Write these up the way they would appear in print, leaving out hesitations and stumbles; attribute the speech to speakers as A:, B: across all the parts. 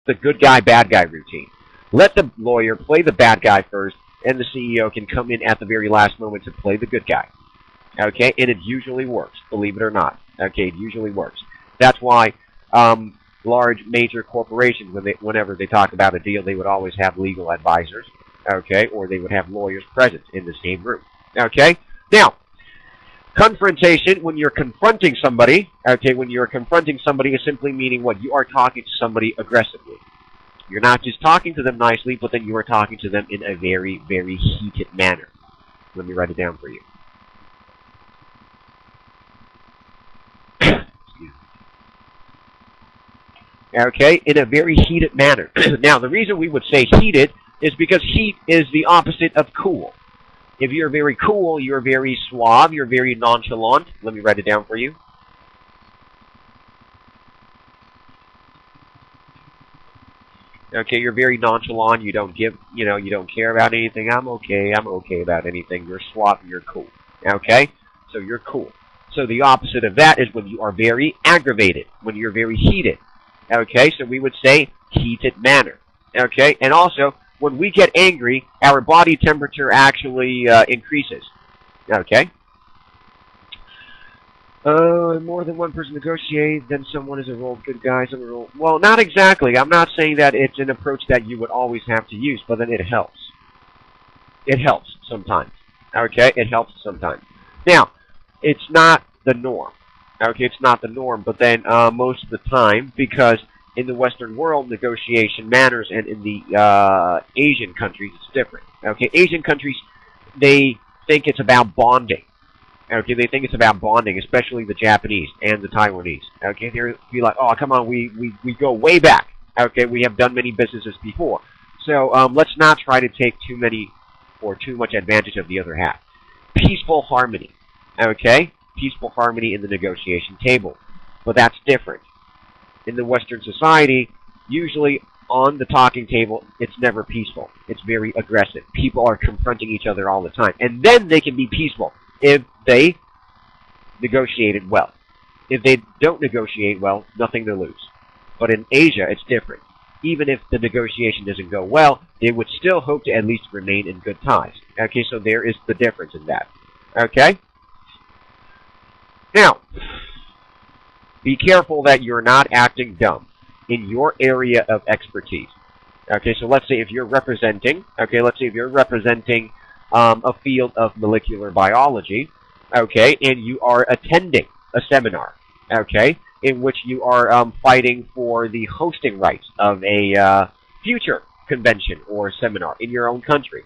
A: the good guy, bad guy routine. Let the lawyer play the bad guy first, and the CEO can come in at the very last moment to play the good guy. Okay, and it usually works, believe it or not. Okay, it usually works. That's why large major corporations, whenever they talk about a deal, they would always have legal advisors, okay, or they would have lawyers present in the same room. Okay, now, confrontation, when you're confronting somebody, okay, when you're confronting somebody is simply meaning what? You are talking to somebody aggressively. You're not just talking to them nicely, but then you are talking to them in a very, very heated manner. Let me write it down for you. Okay, in a very heated manner. Now, the reason we would say heated is because heat is the opposite of cool. If you're very cool, you're very suave, you're very nonchalant. Let me write it down for you. Okay, you're very nonchalant, you don't give, you don't care about anything. I'm okay about anything. You're suave, you're cool. Okay? So you're cool. So the opposite of that is when you are very aggravated, when you're very heated. Okay, so we would say heated manner. Okay, and also, when we get angry, our body temperature actually increases. Okay? More than one person negotiate, then someone is a role good guy, someone role... Well, not exactly. I'm not saying that it's an approach that you would always have to use, but then it helps. It helps sometimes. Okay? It helps sometimes. Now, it's not the norm. Okay, it's not the norm, but then most of the time, because in the Western world, negotiation matters, and in the Asian countries, it's different. Okay, Asian countries, they think it's about bonding. Okay, they think it's about bonding, especially the Japanese and the Taiwanese. Okay, they'll be like, oh, come on, we go way back. Okay, we have done many businesses before. So let's not try to take too many or too much advantage of the other half. Peaceful harmony. Okay? Peaceful harmony in the negotiation table. But that's different. In the Western society, usually on the talking table, it's never peaceful. It's very aggressive. People are confronting each other all the time. And then they can be peaceful if they negotiated well. If they don't negotiate well, nothing to lose. But in Asia, it's different. Even if the negotiation doesn't go well, they would still hope to at least remain in good ties. Okay, so there is the difference in that. Okay? Now, be careful that you're not acting dumb in your area of expertise. Okay, so let's say if you're representing, a field of molecular biology, okay, and you are attending a seminar, okay, in which you are fighting for the hosting rights of a future convention or seminar in your own country,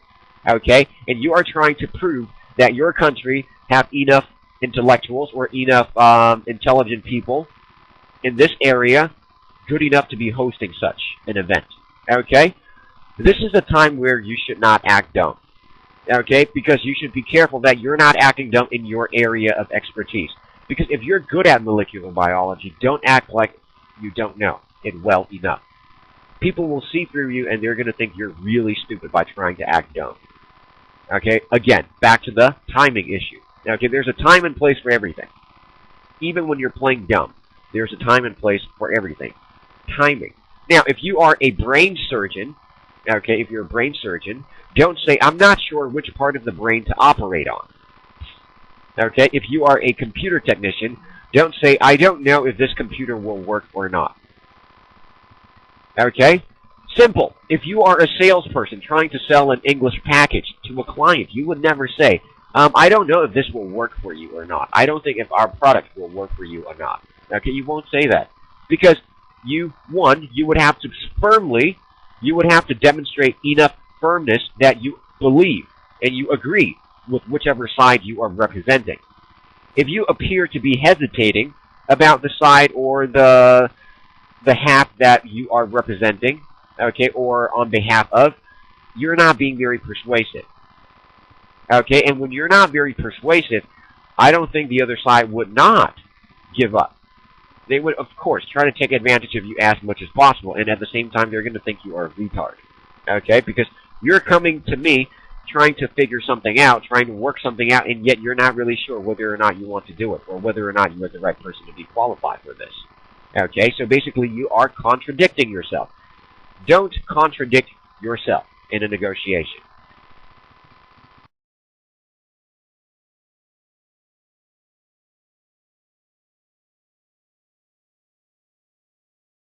A: okay, and you are trying to prove that your country have enough intellectuals or enough intelligent people in this area good enough to be hosting such an event. Okay? This is a time where you should not act dumb. Okay? Because you should be careful that you're not acting dumb in your area of expertise. Because if you're good at molecular biology, don't act like you don't know it well enough. People will see through you and they're going to think you're really stupid by trying to act dumb. Okay? Again, back to the timing issue. Okay, there's a time and place for everything. Even when you're playing dumb, there's a time and place for everything. Timing. Now, if you are a brain surgeon, okay, if you're a brain surgeon, don't say, I'm not sure which part of the brain to operate on. Okay, if you are a computer technician, don't say, I don't know if this computer will work or not. Okay? Simple. If you are a salesperson trying to sell an English package to a client, you would never say, I don't know if this will work for you or not. I don't think if our product will work for you or not. Okay, you won't say that. Because you would have to demonstrate enough firmness that you believe and you agree with whichever side you are representing. If you appear to be hesitating about the side or the half that you are representing, okay, or on behalf of, you're not being very persuasive. Okay, and when you're not very persuasive, I don't think the other side would not give up. They would, of course, try to take advantage of you as much as possible, and at the same time, they're going to think you are a retard. Okay, because you're coming to me trying to figure something out, trying to work something out, and yet you're not really sure whether or not you want to do it, or whether or not you are the right person to be qualified for this. Okay, so basically you are contradicting yourself. Don't contradict yourself in a negotiation.